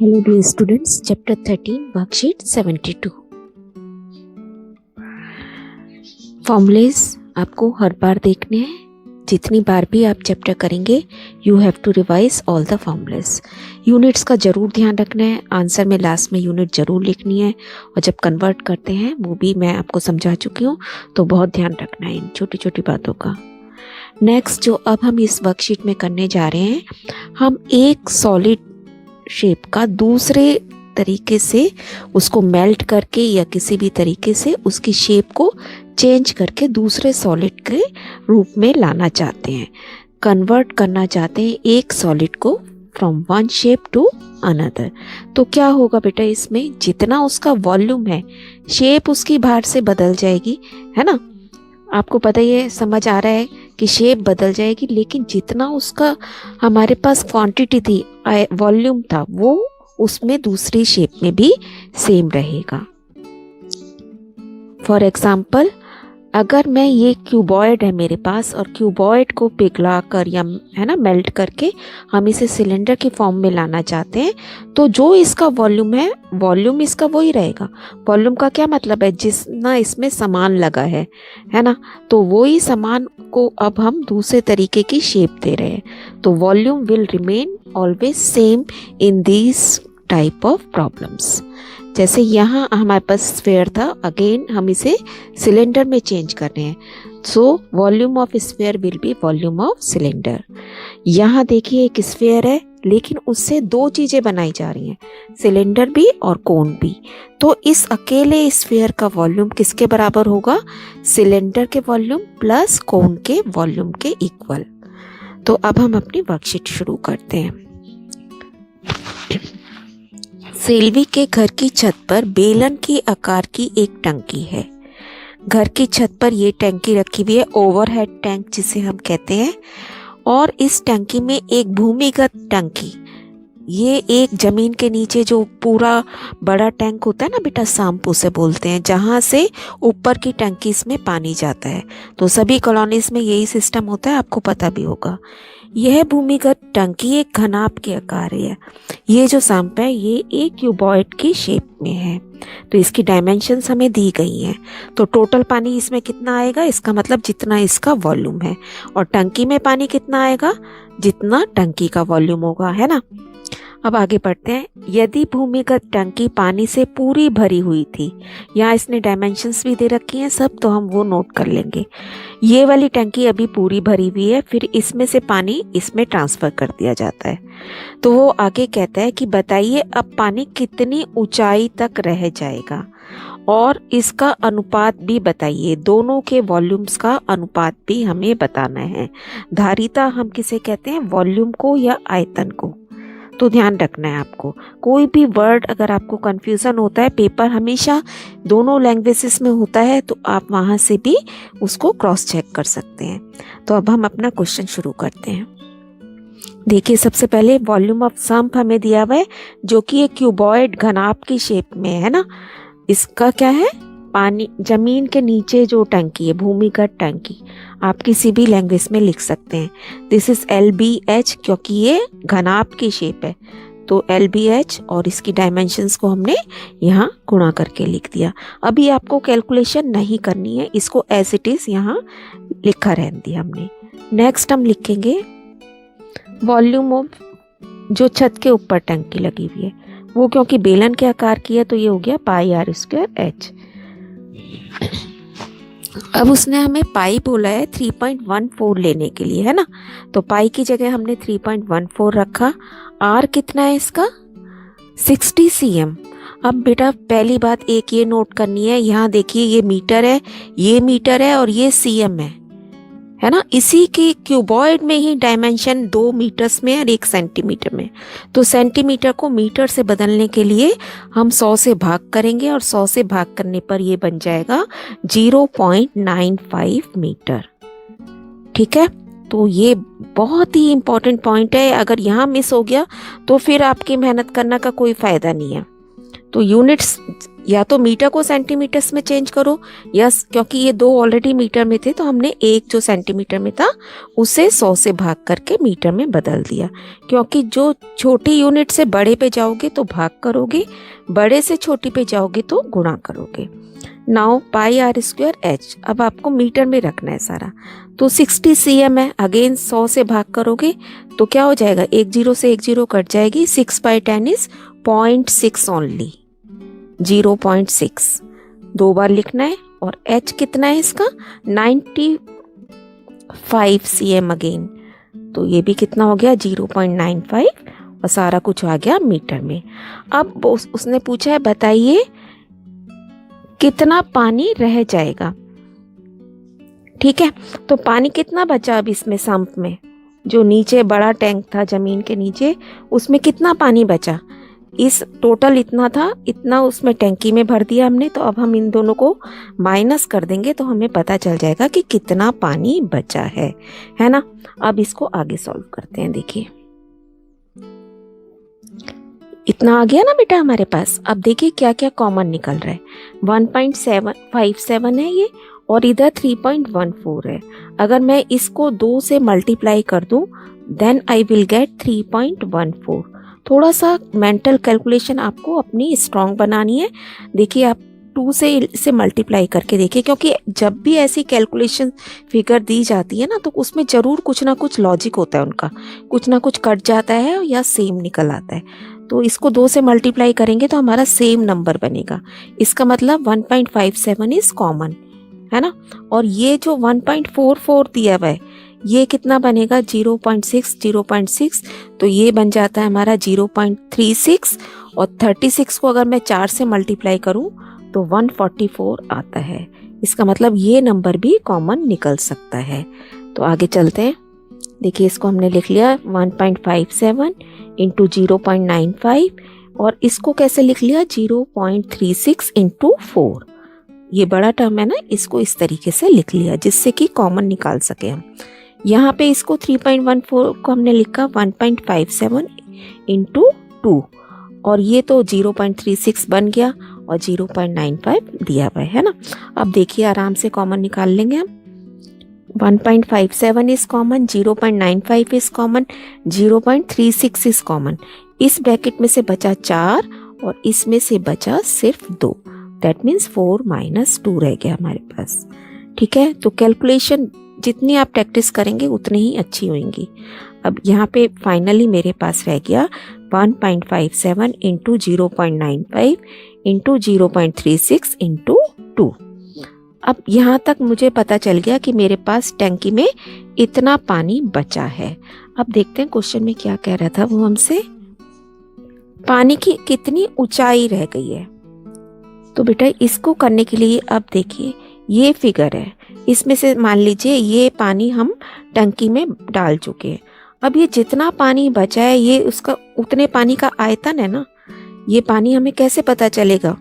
Hello dear students, chapter 13, worksheet 72. Formulas आपको हर बार देखने हैं। जितनी बार भी आप चैप्टर करेंगे you have to revise all the formulas. Units का ज़रूर ध्यान रखना है, आंसर में लास्ट में यूनिट ज़रूर लिखनी है और जब कन्वर्ट करते हैं वो भी मैं आपको समझा चुकी हूँ, तो बहुत ध्यान रखना है इन छोटी छोटी बातों का। नेक्स्ट जो अब हम इस वर्कशीट में करने जा रहे हैं, हम एक सॉलिड शेप का दूसरे तरीके से उसको मेल्ट करके या किसी भी तरीके से उसकी शेप को चेंज करके दूसरे सॉलिड के रूप में लाना चाहते हैं, कन्वर्ट करना चाहते हैं एक सॉलिड को from one shape to another. तो क्या होगा बेटा, इसमें जितना उसका वॉल्यूम है शेप उसकी बाहर से बदल जाएगी, है ना। आपको पता ही है, समझ आ रहा है कि शेप बदल जाएगी, लेकिन जितना उसका हमारे पास क्वांटिटी थी, वॉल्यूम था, वो उसमें दूसरी शेप में भी सेम रहेगा। फॉर एग्जाम्पल, अगर मैं ये क्यूबॉइड है मेरे पास और क्यूबॉइड को पिघला कर या है ना मेल्ट करके हम इसे सिलेंडर की फॉर्म में लाना चाहते हैं, तो जो इसका वॉल्यूम है, वॉल्यूम इसका वही रहेगा। वॉल्यूम का क्या मतलब है, जितना इसमें सामान लगा है ना, तो वही सामान को अब हम दूसरे तरीके की शेप दे रहे हैं। तो volume will remain always same in these type of problems. जैसे यहाँ हमारे पास स्फेयर था, अगेन हम इसे सिलेंडर में चेंज कर रहे हैं, so volume of sphere will be volume of cylinder. यहाँ देखिए एक स्फेयर है, लेकिन उससे दो चीज़ें बनाई जा रही हैं, सिलेंडर भी और कोन भी। तो इस अकेले स्फेयर का वॉल्यूम किसके बराबर होगा, सिलेंडर के वॉल्यूम प्लस कोन के वॉल्यूम के इक्वल। तो अब हम अपनी वर्कशीट शुरू करते हैं। सेल्वी के घर की छत पर बेलन के आकार की एक टंकी है। घर की छत पर ये टंकी रखी हुई है, ओवरहेड टैंक जिसे हम कहते हैं। और इस टंकी में एक भूमिगत टंकी, ये एक जमीन के नीचे जो पूरा बड़ा टैंक होता है ना बेटा, सांप उसे बोलते हैं, जहाँ से ऊपर की टंकी में पानी जाता है। तो सभी कॉलोनीज में यही सिस्टम होता है, आपको पता भी होगा। यह भूमिगत टंकी एक घनाभ के आकार है। ये जो सांप है ये एक क्यूबॉइड की शेप में है, तो इसकी डायमेंशंस हमें दी गई हैं। तो टोटल पानी इसमें कितना आएगा, इसका मतलब जितना इसका वॉल्यूम है, और टंकी में पानी कितना आएगा, जितना टंकी का वॉल्यूम होगा, है ना। अब आगे बढ़ते हैं। यदि भूमिगत टंकी पानी से पूरी भरी हुई थी, यहाँ इसने डायमेंशंस भी दे रखी हैं सब, तो हम वो नोट कर लेंगे। ये वाली टंकी अभी पूरी भरी हुई है, फिर इसमें से पानी इसमें ट्रांसफ़र कर दिया जाता है। तो वो आगे कहता है कि बताइए अब पानी कितनी ऊंचाई तक रह जाएगा, और इसका अनुपात भी बताइए, दोनों के वॉल्यूम्स का अनुपात भी हमें बताना है। धारिता हम किसे कहते हैं, वॉल्यूम को या आयतन को। तो ध्यान रखना है आपको, कोई भी वर्ड अगर आपको कंफ्यूजन होता है, पेपर हमेशा दोनों लैंग्वेजेस में होता है, तो आप वहाँ से भी उसको क्रॉस चेक कर सकते हैं। तो अब हम अपना क्वेश्चन शुरू करते हैं। देखिए सबसे पहले वॉल्यूम ऑफ सम्प हमें दिया हुआ है, जो कि एक क्यूबॉइड घनाभ की शेप में है ना। इसका क्या है, पानी जमीन के नीचे जो टंकी है, भूमिगत टंकी, आप किसी भी लैंग्वेज में लिख सकते हैं। दिस इज LBH, क्योंकि ये घनाभ की शेप है, तो LBH, और इसकी डायमेंशंस को हमने यहाँ गुणा करके लिख दिया। अभी आपको कैलकुलेशन नहीं करनी है, इसको एज इट इज यहाँ लिखा रहने दिया हमने। नेक्स्ट हम लिखेंगे वॉल्यूम ऑफ जो छत के ऊपर टंकी लगी हुई है, वो क्योंकि बेलन के आकार की है, तो ये हो गया πr²h। अब उसने हमें पाई बोला है 3.14 लेने के लिए, है ना। तो पाई की जगह हमने 3.14 रखा। आर कितना है इसका, 60 cm। अब बेटा पहली बात एक ये नोट करनी है, यहाँ देखिए ये मीटर है, ये मीटर है और ये cm है ना। इसी की क्यूबॉइड में ही डायमेंशन 2 मीटर्स में और 1 सेंटीमीटर में। तो सेंटीमीटर को मीटर से बदलने के लिए हम 100 से भाग करेंगे, और 100 से भाग करने पर ये बन जाएगा 0.95 मीटर। ठीक है, तो ये बहुत ही इम्पोर्टेंट पॉइंट है, अगर यहाँ मिस हो गया तो फिर आपकी मेहनत करना का कोई फ़ायदा नहीं है। तो यूनिट्स या तो मीटर को सेंटीमीटर्स में चेंज करो, या क्योंकि ये दो ऑलरेडी मीटर में थे तो हमने एक जो सेंटीमीटर में था उसे 100 से भाग करके मीटर में बदल दिया। क्योंकि जो छोटी यूनिट से बड़े पे जाओगे तो भाग करोगे, बड़े से छोटी पे जाओगे तो गुणा करोगे। Now pi r square h, अब आपको मीटर में रखना है सारा। तो 60 cm है, अगेन 100 से भाग करोगे तो क्या हो जाएगा, एक जीरो से एक जीरो कट जाएगी, 6/10 इज 0.6 ओनली, 0.6 दो बार लिखना है। और h कितना है इसका, 95 cm अगेन, तो ये भी कितना हो गया 0.95, और सारा कुछ आ गया मीटर में। अब उसने पूछा है बताइए कितना पानी रह जाएगा। ठीक है, तो पानी कितना बचा अब इसमें, सम्प में जो नीचे बड़ा टैंक था जमीन के नीचे, उसमें कितना पानी बचा, इस टोटल इतना था, इतना उसमें टैंकी में भर दिया हमने। तो अब हम इन दोनों को माइनस कर देंगे तो हमें पता चल जाएगा कि कितना पानी बचा है ना। अब इसको आगे सॉल्व करते हैं। देखिए इतना आ गया ना बेटा हमारे पास। अब देखिए क्या क्या कॉमन निकल रहा है, 1.757 है ये, और इधर 3.14 है। अगर मैं इसको 2 से मल्टीप्लाई कर दूं देन आई विल गेट 3.14। थोड़ा सा मेंटल कैलकुलेशन आपको अपनी स्ट्रांग बनानी है। देखिए आप 2 से इसे मल्टीप्लाई करके देखिए, क्योंकि जब भी ऐसी कैलकुलेशन फिगर दी जाती है ना तो उसमें ज़रूर कुछ ना कुछ लॉजिक होता है, उनका कुछ ना कुछ कट जाता है या सेम निकल आता है। तो इसको 2 से मल्टीप्लाई करेंगे तो हमारा सेम नंबर बनेगा। इसका मतलब 1.57 इज कॉमन, है ना। और ये जो 1.44 दिया हुआ है ये कितना बनेगा, 0.6, तो ये बन जाता है हमारा 0.36, और 36 को अगर मैं 4 से मल्टीप्लाई करूं तो 144 आता है। इसका मतलब ये नंबर भी कॉमन निकल सकता है। तो आगे चलते हैं। देखिए इसको हमने लिख लिया 1.57 इंटू 0.95, और इसको कैसे लिख लिया 0.36 इंटू 4। ये बड़ा टर्म है ना, इसको इस तरीके से लिख लिया जिससे कि कॉमन निकाल सके हम। यहाँ पे इसको 3.14 को हमने लिखा 1.57 इंटू 2, और ये तो 0.36 बन गया और 0.95 दिया हुआ है ना। अब देखिए आराम से कॉमन निकाल लेंगे हम। 1.57 is common, 0.95 is common, 0.36 is common. इस ब्रैकेट में से बचा 4 और इसमें से बचा सिर्फ 2, दैट मीन्स 4 माइनस 2 रह गया हमारे पास। ठीक है, तो कैलकुलेशन जितनी आप प्रैक्टिस करेंगे उतनी ही अच्छी होंगी। अब यहाँ पे फाइनली मेरे पास रह गया 1.57 इंटू 0.95 इंटू 0.36 इंटू 2। अब यहाँ तक मुझे पता चल गया कि मेरे पास टैंकी में इतना पानी बचा है। अब देखते हैं क्वेश्चन में क्या कह रहा था वो हमसे, पानी की कितनी ऊंचाई रह गई है। तो बेटा इसको करने के लिए अब देखिए ये फिगर है, इसमें से मान लीजिए ये पानी हम टंकी में डाल चुके हैं। अब ये जितना पानी बचा है ये उसका उतने पानी का आयतन है ना। ये पानी हमें कैसे पता चलेगा,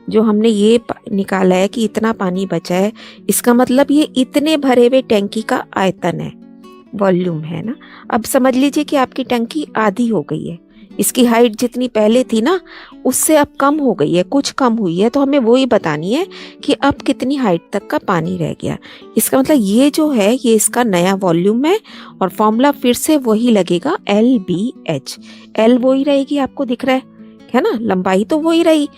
जो हमने ये निकाला है कि इतना पानी बचा है, इसका मतलब ये इतने भरे हुए टैंकी का आयतन है, वॉल्यूम है ना। अब समझ लीजिए कि आपकी टंकी आधी हो गई है, इसकी हाइट जितनी पहले थी ना उससे अब कम हो गई है, कुछ कम हुई है, तो हमें वो ही बतानी है कि अब कितनी हाइट तक का पानी रह गया। इसका मतलब ये जो है ये इसका नया वॉल्यूम है, और फॉर्मूला फिर से वही लगेगा LBH। L वही रहेगी, आपको दिख रहा है ना, लंबाई तो वही रही,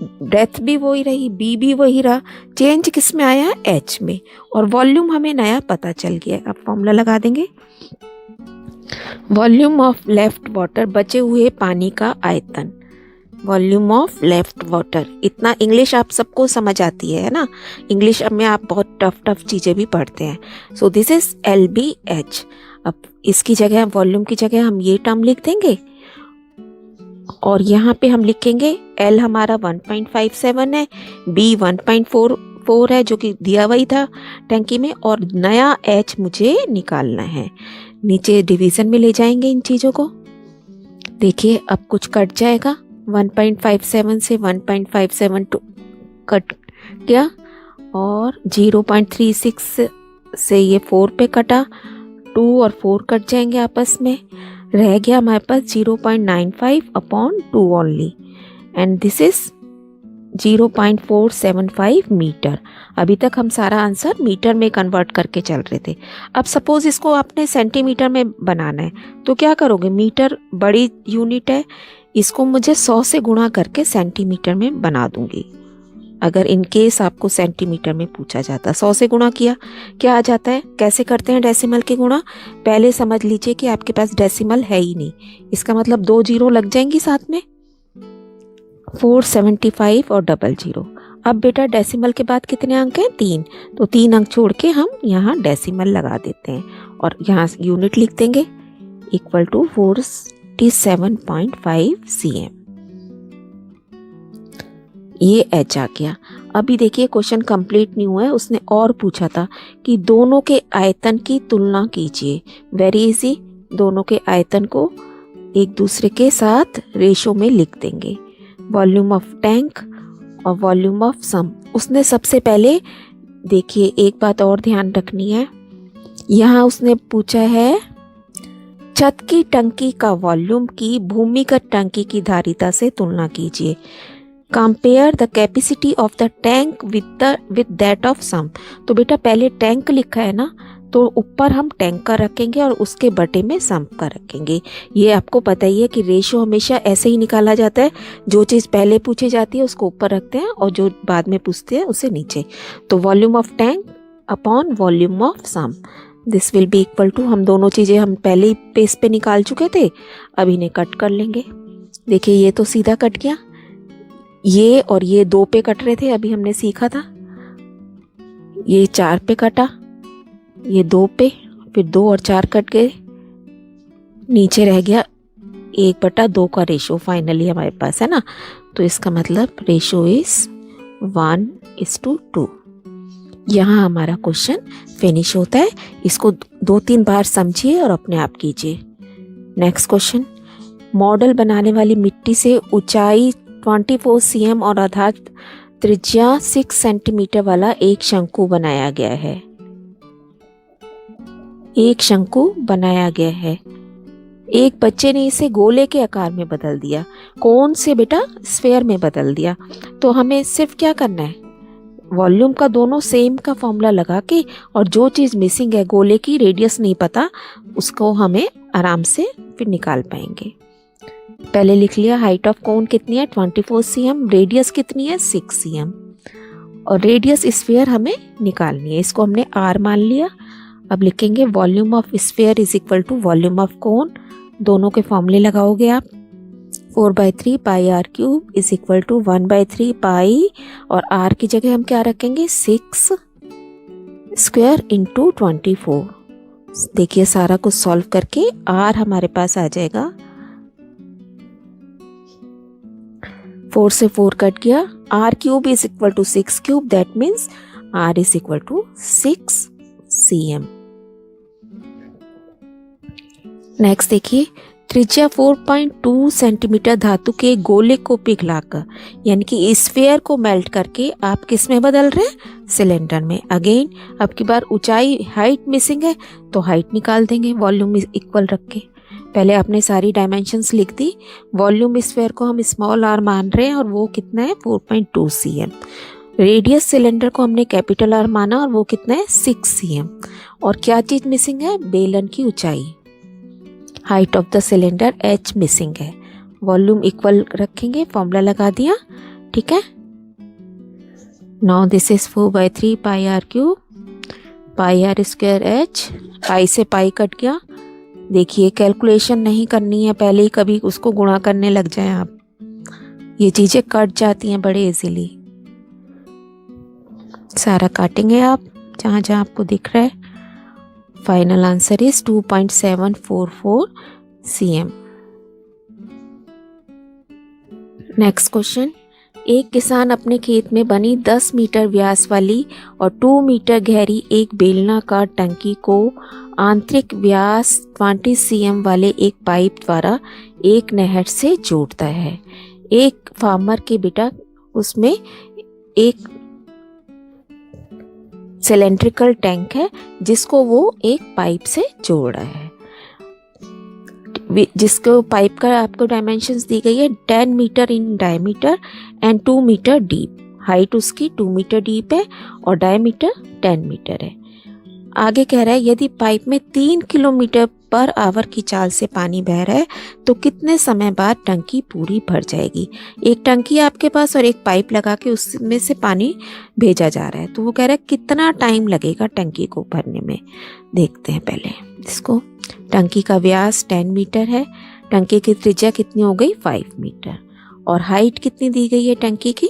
ब्रेथ भी वही रही, B भी वही रहा, चेंज किस में आया H में, और वॉल्यूम हमें नया पता चल गया। अब फॉर्मूला लगा देंगे, वॉल्यूम ऑफ लेफ्ट वाटर, बचे हुए पानी का आयतन, वॉल्यूम ऑफ लेफ्ट वाटर। इतना इंग्लिश आप सबको समझ आती है ना, इंग्लिश में आप बहुत टफ चीज़ें भी पढ़ते हैं। So this is LBH। अब इसकी जगह वॉल्यूम की जगह हम ये टर्म लिख देंगे, और यहाँ पे हम लिखेंगे L हमारा 1.57 है, B 1.44 है जो कि दिया वही था टंकी में, और नया H मुझे निकालना है। नीचे डिवीज़न में ले जाएंगे इन चीज़ों को। देखिए अब कुछ कट जाएगा, 1.57 से 1.57 कट गया, और 0.36 से ये 4 पे कटा, 2 और 4 कट जाएंगे आपस में, रह गया हमारे पास 0.95/2 only. And this is 0.475 metre. अभी तक हम सारा आंसर मीटर में कन्वर्ट करके चल रहे थे। अब सपोज इसको आपने सेंटीमीटर में बनाना है तो क्या करोगे, मीटर बड़ी यूनिट है, इसको मुझे 100 से गुणा करके सेंटीमीटर में बना दूंगी। अगर इन केस आपको सेंटीमीटर में पूछा जाता, 100 से गुणा किया क्या आ जाता है, कैसे करते हैं डेसिमल के गुणा, पहले समझ लीजिए कि आपके पास डेसिमल है ही नहीं, इसका मतलब 2 जीरो लग जाएंगी साथ में, 475 और 00। अब बेटा डेसिमल के बाद कितने अंक हैं, 3, तो 3 अंक छोड़ के हम यहाँ डेसिमल लगा देते हैं और यहाँ यूनिट लिख देंगे इक्वल टू 47.5 cm। ये एच आ गया। अभी देखिए क्वेश्चन कंप्लीट नहीं हुआ है, उसने और पूछा था कि दोनों के आयतन की तुलना कीजिए। वेरी इजी, दोनों के आयतन को एक दूसरे के साथ रेशो में लिख देंगे, वॉल्यूम ऑफ टैंक और वॉल्यूम ऑफ सम। उसने सबसे पहले देखिए एक बात और ध्यान रखनी है, यहाँ उसने पूछा है छत की टंकी का वॉल्यूम की भूमिगत टंकी की धारिता से तुलना कीजिए। Compare the capacity of the tank with that of some. तो बेटा पहले टैंक लिखा है ना, तो ऊपर हम टैंक का रखेंगे और उसके बटे में सम का रखेंगे। ये आपको पता ही है कि रेशो हमेशा ऐसे ही निकाला जाता है, जो चीज़ पहले पूछी जाती है उसको ऊपर रखते हैं और जो बाद में पूछते हैं उसे नीचे। तो volume of tank upon volume of sum, this will be equal to, हम दोनों चीज़ें हम पहले ही पेज पे निकाल चुके थे, अब इन्हें कट कर लेंगे। देखिए ये तो सीधा कट गया, ये और ये 2 पे कट रहे थे, अभी हमने सीखा था, ये 4 पे कटा, ये 2 पे, फिर 2 और 4 कट गए, नीचे रह गया 1/2 का रेशो फाइनली हमारे पास है ना। तो इसका मतलब रेशो इज 1:2। यहाँ हमारा क्वेश्चन फिनिश होता है। इसको 2-3 बार समझिए और अपने आप कीजिए। नेक्स्ट क्वेश्चन, मॉडल बनाने वाली मिट्टी से ऊंचाई 24 cm और आधार त्रिज्या 6 सेंटीमीटर वाला एक शंकु बनाया गया है। एक शंकु बनाया गया है, एक बच्चे ने इसे गोले के आकार में बदल दिया। कौन से बेटा, स्फेयर में बदल दिया। तो हमें सिर्फ क्या करना है, वॉल्यूम का दोनों सेम का फॉर्मूला लगा के, और जो चीज़ मिसिंग है गोले की रेडियस नहीं पता, उसको हमें आराम से फिर निकाल पाएंगे। पहले लिख लिया हाइट ऑफ कोन कितनी है 24 cm, रेडियस कितनी है 6 cm, और रेडियस स्फीयर हमें निकालनी है, इसको हमने r मान लिया। अब लिखेंगे volume of sphere is equal to volume of cone, दोनों के फॉर्मूले लगाओगे आप, 4/3 pi r cube is equal to 1/3 pi, और r की जगह हम क्या रखेंगे 6 स्क्वायर इंटू 24। देखिए सारा कुछ सॉल्व करके r हमारे पास आ जाएगा, 4 से 4 कट गया, r cube is equal to 6 cube, that means r is equal to 6 cm। Next देखिए, त्रिज्या 4.2 सेंटीमीटर धातु के गोले को पिघलाकर, यानी कि स्फीयर को मेल्ट करके आप किस में बदल रहे हैं, सिलेंडर में। अगेन अब की बार ऊंचाई, हाइट मिसिंग है तो हाइट निकाल देंगे वॉल्यूम इक्वल रख के। पहले आपने सारी डायमेंशंस लिख दी, वॉल्यूम स्फीयर को हम स्मॉल r मान रहे हैं और वो कितना है 4.2 cm। रेडियस सिलेंडर को हमने कैपिटल R माना और वो कितना है 6 cm। और क्या चीज़ मिसिंग है, बेलन की ऊंचाई, height of the cylinder h missing है। वॉल्यूम इक्वल रखेंगे, फॉर्मूला लगा दिया, ठीक है। Now this is 4/3 pi r cube pi r square h, पाई से पाई कट गया। देखिए कैलकुलेशन नहीं करनी है, पहले ही कभी उसको गुणा करने लग जाए आप, ये चीज़ें कट जाती हैं बड़े इजीली। सारा काटेंगे आप जहाँ जहाँ आपको दिख रहा है। Final answer is 2.744 cm। Next question, एक किसान अपने खेत में बनी 10 मीटर व्यास वाली और 2 मीटर गहरी एक बेलनाकार टंकी को आंतरिक व्यास 20 cm वाले एक पाइप द्वारा एक नहर से जोड़ता है। एक फार्मर के बेटा उसमें एक सिलेंड्रिकल टैंक है जिसको वो एक पाइप से जोड़ रहा है। जिसको पाइप का आपको डायमेंशंस दी गई है 10 metre in diameter and 2 metre deep. Height उसकी 2 मीटर डीप है और डायमीटर 10 मीटर है। आगे कह रहा है यदि पाइप में 3 किलोमीटर पर आवर की चाल से पानी बह रहा है तो कितने समय बाद टंकी पूरी भर जाएगी। एक टंकी है आपके पास और एक पाइप लगा के उसमें से पानी भेजा जा रहा है, तो वो कह रहा है कितना टाइम लगेगा टंकी को भरने में। देखते हैं पहले इसको। टंकी का व्यास 10 मीटर है, टंकी की त्रिज्या कितनी हो गई 5 मीटर और हाइट कितनी दी गई है टंकी की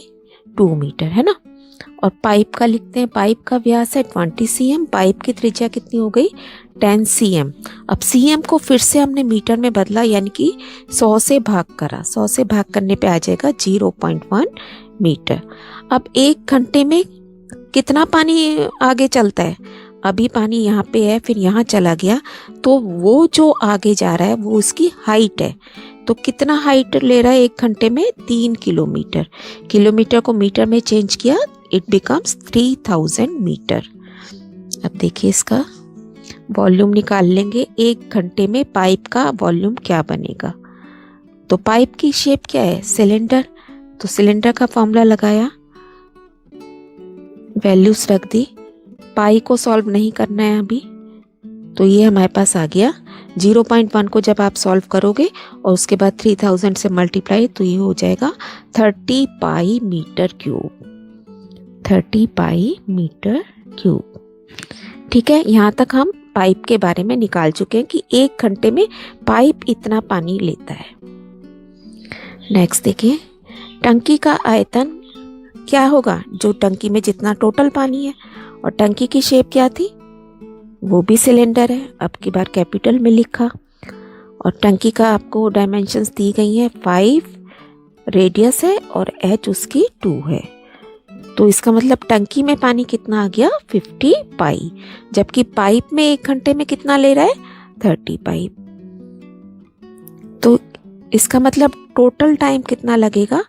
2 मीटर है ना। और पाइप का लिखते हैं, पाइप का व्यास है 20 cm, पाइप की त्रिज्या कितनी हो गई 10 cm। अब cm को फिर से हमने मीटर में बदला, यानी कि 100 से भाग करा, 100 से भाग करने पे आ जाएगा 0.1 मीटर। अब 1 घंटे में कितना पानी आगे चलता है, अभी पानी यहाँ पे है फिर यहाँ चला गया, तो वो जो आगे जा रहा है वो उसकी हाइट है। तो कितना हाइट ले रहा है 1 घंटे में 3 किलोमीटर। किलोमीटर को मीटर में चेंज किया, इट बिकम्स 3000 मीटर। अब देखिए इसका वॉल्यूम निकाल लेंगे। 1 घंटे में पाइप का वॉल्यूम क्या बनेगा। तो पाइप की शेप क्या है सिलेंडर, तो सिलेंडर का फॉर्मूला लगाया, वैल्यूज रख दी। पाई को सॉल्व नहीं करना है अभी, तो ये हमारे पास आ गया 0.1 को जब आप सॉल्व करोगे और उसके बाद 3000 से मल्टीप्लाई, तो ये हो जाएगा 30 pi metre cube. 30 pi metre cube. ठीक है, यहाँ तक हम पाइप के बारे में निकाल चुके हैं कि 1 घंटे में पाइप इतना पानी लेता है। नेक्स्ट देखिए, टंकी का आयतन क्या होगा, जो टंकी में जितना टोटल पानी है। और टंकी की शेप क्या थी, वो भी सिलेंडर है, अब की बार कैपिटल में लिखा। और टंकी का आपको डायमेंशंस दी गई हैं, 5 रेडियस है और h उसकी 2 है। तो इसका मतलब टंकी में पानी कितना आ गया 50 पाई, जबकि पाइप में 1 घंटे में कितना ले रहा है 30 पाई। तो इसका मतलब टोटल टाइम कितना लगेगा,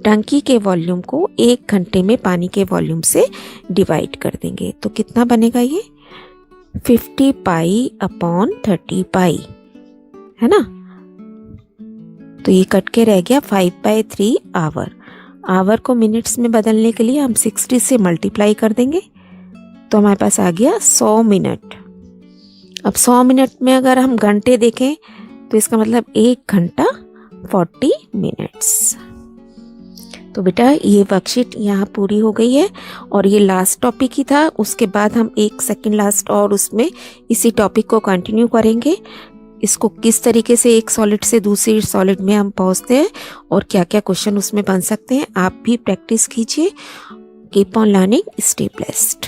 टंकी के वॉल्यूम को 1 घंटे में पानी के वॉल्यूम से डिवाइड कर देंगे तो कितना बनेगा, ये 50 पाई अपॉन 30 पाई है ना। तो ये कट के रह गया 5/3 आवर। आवर को मिनट्स में बदलने के लिए हम 60 से मल्टीप्लाई कर देंगे, तो हमारे पास आ गया 100 मिनट। अब 100 मिनट में अगर हम घंटे देखें तो इसका मतलब 1 घंटा 40 मिनट्स। तो बेटा ये वर्कशीट यहाँ पूरी हो गई है और ये लास्ट टॉपिक ही था। उसके बाद हम एक सेकंड लास्ट और उसमें इसी टॉपिक को कंटिन्यू करेंगे। इसको किस तरीके से एक सॉलिड से दूसरी सॉलिड में हम पहुँचते हैं और क्या क्या क्वेश्चन उसमें बन सकते हैं, आप भी प्रैक्टिस कीजिए। Keep on learning, stay blessed.